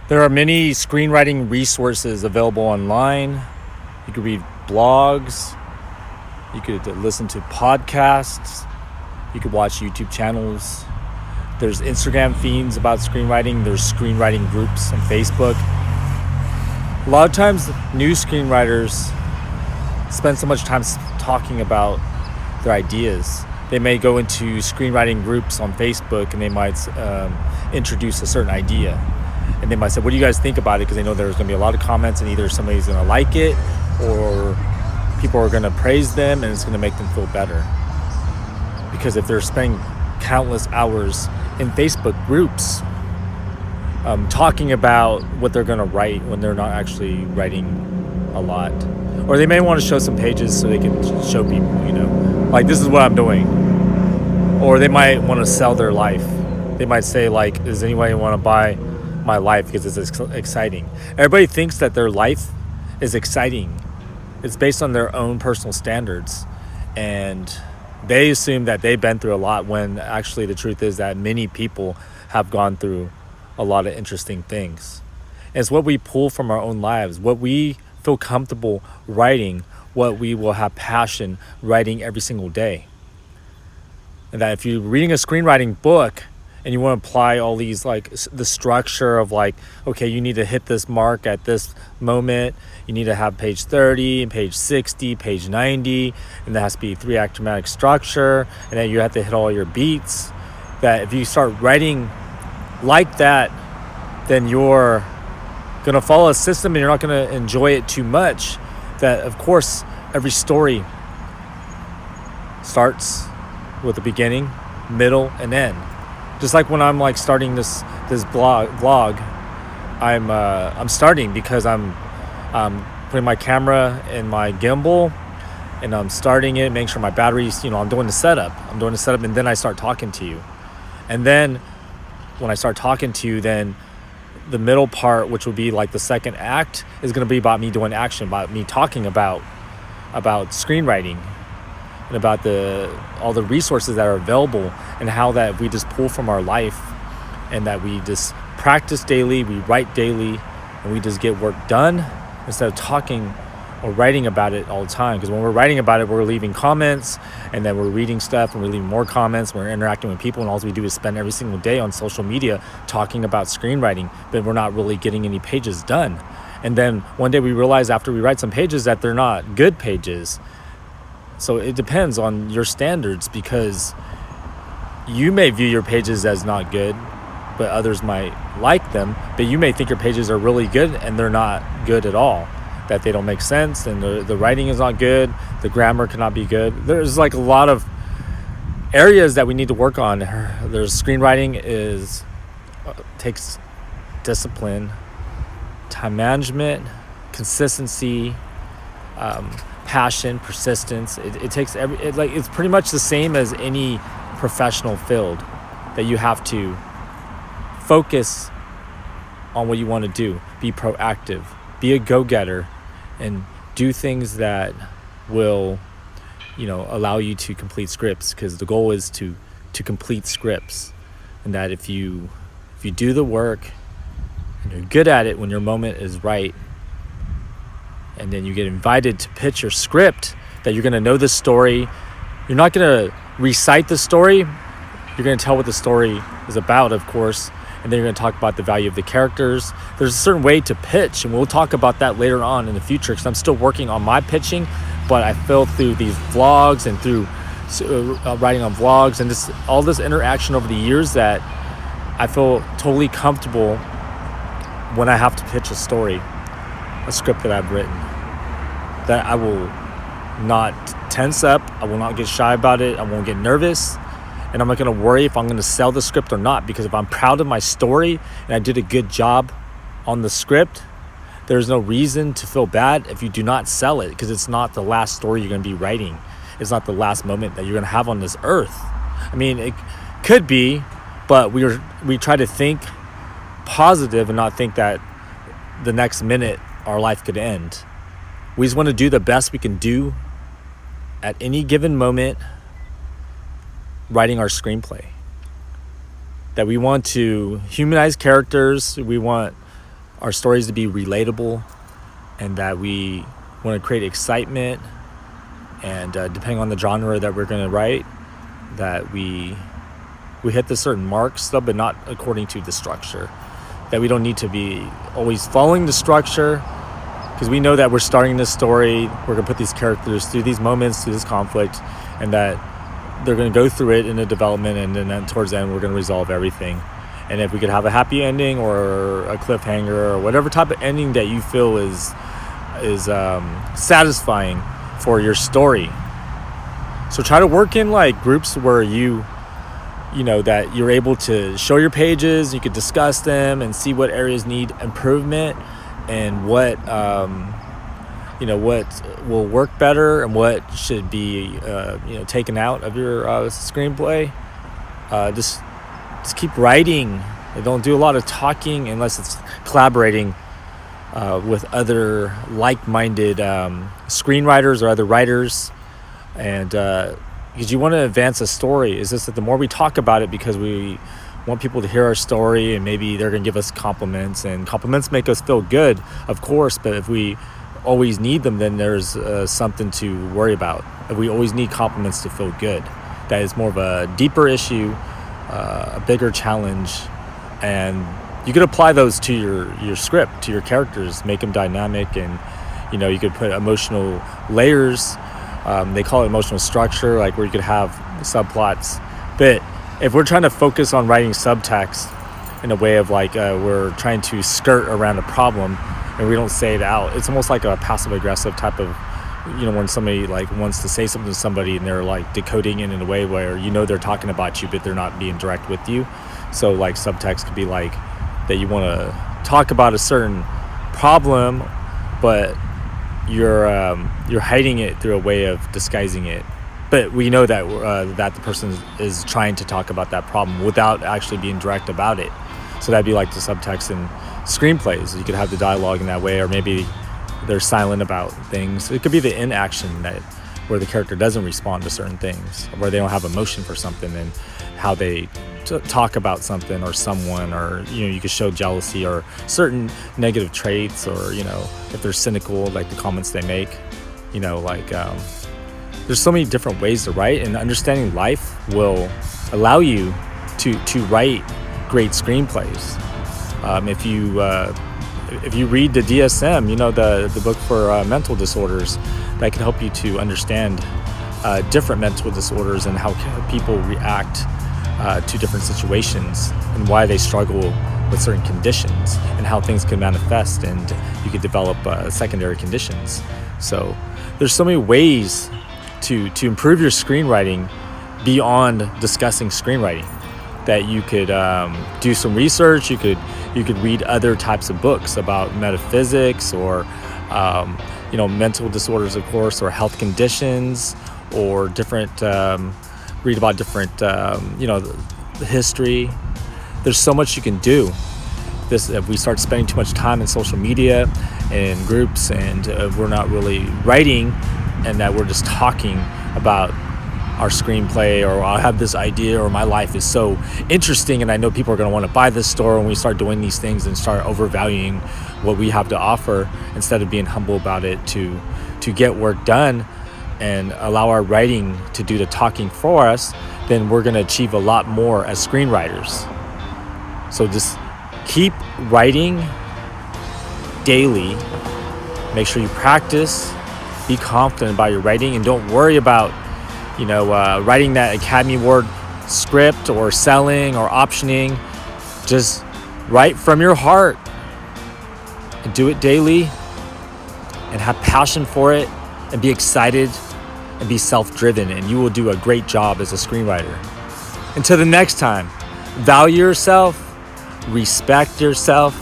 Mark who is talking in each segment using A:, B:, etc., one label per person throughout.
A: There are many screenwriting resources available online. You could read blogs. You could listen to podcasts. You could watch YouTube channels. There's Instagram feeds about screenwriting. There's screenwriting groups on Facebook. A lot of times, new screenwriters spend so much time talking about their ideas. They may go into screenwriting groups on Facebook and they might introduce a certain idea. And they might say, what do you guys think about it? Because they know there's going to be a lot of comments and either somebody's going to like it or people are going to praise them and it's going to make them feel better. Because if they're spending countless hours in Facebook groups talking about what they're going to write when they're not actually writing a lot. Or they may want to show some pages so they can show people, like this is what I'm doing. Or they might want to sell their life. They might say like, does anybody want to buy my life because it's exciting? Everybody thinks that their life is exciting. It's based on their own personal standards. And they assume that they've been through a lot when actually the truth is that many people have gone through a lot of interesting things. And it's what we pull from our own lives, what we feel comfortable writing, what we will have passion writing every single day. And that if you're reading a screenwriting book and you want to apply all these, like the structure of like, okay, you need to hit this mark at this moment, you need to have page 30 and page 60, page 90, and there has to be 3-act dramatic structure, and then you have to hit all your beats. That if you start writing like that, then you're going to follow a system and you're not going to enjoy it too much. That of course every story starts with a beginning, middle, and end. Just like when I'm like starting this vlog, I'm starting because I'm putting my camera in my gimbal and I'm starting it, making sure my batteries, I'm doing the setup, and then I start talking to you. And then when I start talking to you, then the middle part, which would be like the second act, is going to be about me doing action, about me talking about screenwriting and about all the resources that are available and how that we just pull from our life and that we just practice daily, we write daily, and we just get work done instead of talking or writing about it all the time. Because when we're writing about it, we're leaving comments and then we're reading stuff and we're leaving more comments, we're interacting with people, and all we do is spend every single day on social media talking about screenwriting, but we're not really getting any pages done. And then one day we realize after we write some pages that they're not good pages. So it depends on your standards, because you may view your pages as not good, but others might like them. But you may think your pages are really good and they're not good at all, that they don't make sense and the writing is not good, the grammar cannot be good. There's like a lot of areas that we need to work on. There's screenwriting takes discipline, time management, consistency, passion, persistence. It takes it's pretty much the same as any professional field, that you have to focus on what you want to do, be proactive, be a go-getter, and do things that will allow you to complete scripts, because the goal is to complete scripts. And that if you do the work and you're good at it when your moment is right, and then you get invited to pitch your script, that you're going to know the story. You're not going to recite the story. You're going to tell what the story is about, of course, and then you're going to talk about the value of the characters. There's a certain way to pitch, and we'll talk about that later on in the future, because I'm still working on my pitching, but I feel through these vlogs and through writing on vlogs and all this interaction over the years that I feel totally comfortable when I have to pitch a story, a script that I've written, that I will not tense up, I will not get shy about it, I won't get nervous, and I'm not going to worry if I'm going to sell the script or not, because if I'm proud of my story and I did a good job on the script, there's no reason to feel bad if you do not sell it, because it's not the last story you're going to be writing. It's not the last moment that you're going to have on this earth. I mean, it could be, but we try to think positive and not think that the next minute our life could end. We just want to do the best we can do at any given moment writing our screenplay. That we want to humanize characters, we want our stories to be relatable, and that we want to create excitement, and depending on the genre that we're going to write, that we hit the certain marks though, but not according to the structure. That we don't need to be always following the structure, because we know that we're starting this story, we're going to put these characters through these moments, through this conflict, and that they're going to go through it in the development, and then towards the end we're going to resolve everything. And if we could have a happy ending or a cliffhanger or whatever type of ending that you feel is satisfying for your story. So try to work in like groups where you know that you're able to show your pages, you could discuss them and see what areas need improvement, and what what will work better and what should be taken out of your screenplay. Just keep writing. Don't do a lot of talking unless it's collaborating with other like-minded screenwriters or other writers, and because you want to advance a story. Is just that the more we talk about it, because we want people to hear our story, and maybe they're going to give us compliments, and compliments make us feel good, of course, but if we always need them, then there's something to worry about. If we always need compliments to feel good, that is more of a deeper issue, a bigger challenge, and you could apply those to your script, to your characters, make them dynamic, and you could put emotional layers. They call it emotional structure, like where you could have subplots. But if we're trying to focus on writing subtext in a way of like we're trying to skirt around a problem and we don't say it out, it's almost like a passive aggressive type of, when somebody like wants to say something to somebody and they're like decoding it in a way where they're talking about you but they're not being direct with you. So like subtext could be like that you want to talk about a certain problem, but you're hiding it through a way of disguising it, but we know that that the person is trying to talk about that problem without actually being direct about it. So that'd be like the subtext in screenplays. You could have the dialogue in that way, or maybe they're silent about things. It could be the inaction where the character doesn't respond to certain things, where they don't have emotion for something, and how they talk about something or someone, or you could show jealousy or certain negative traits, or if they're cynical, like the comments they make. There's so many different ways to write, and understanding life will allow you to write great screenplays. If you read the DSM, the book for mental disorders, that can help you to understand different mental disorders and how people react to different situations, and why they struggle with certain conditions, and how things can manifest, and you could develop secondary conditions. So there's so many ways to improve your screenwriting beyond discussing screenwriting, that you could do some research. You could read other types of books about metaphysics, or mental disorders, of course, or health conditions, or different read about different history. There's so much you can do. If we start spending too much time in social media and groups, and we're not really writing, and that we're just talking about our screenplay, or I have this idea, or my life is so interesting and I know people are going to want to buy this store, and we start doing these things and start overvaluing what we have to offer, instead of being humble about it, to get work done and allow our writing to do the talking for us, then we're going to achieve a lot more as screenwriters. So just keep writing daily. Make sure you practice. Be confident about your writing, and don't worry about writing that Academy Award script, or selling, or optioning. Just write from your heart and do it daily, and have passion for it, and be excited, and be self-driven, and you will do a great job as a screenwriter. Until the next time, value yourself, respect yourself,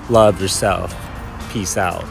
A: love yourself. Peace out.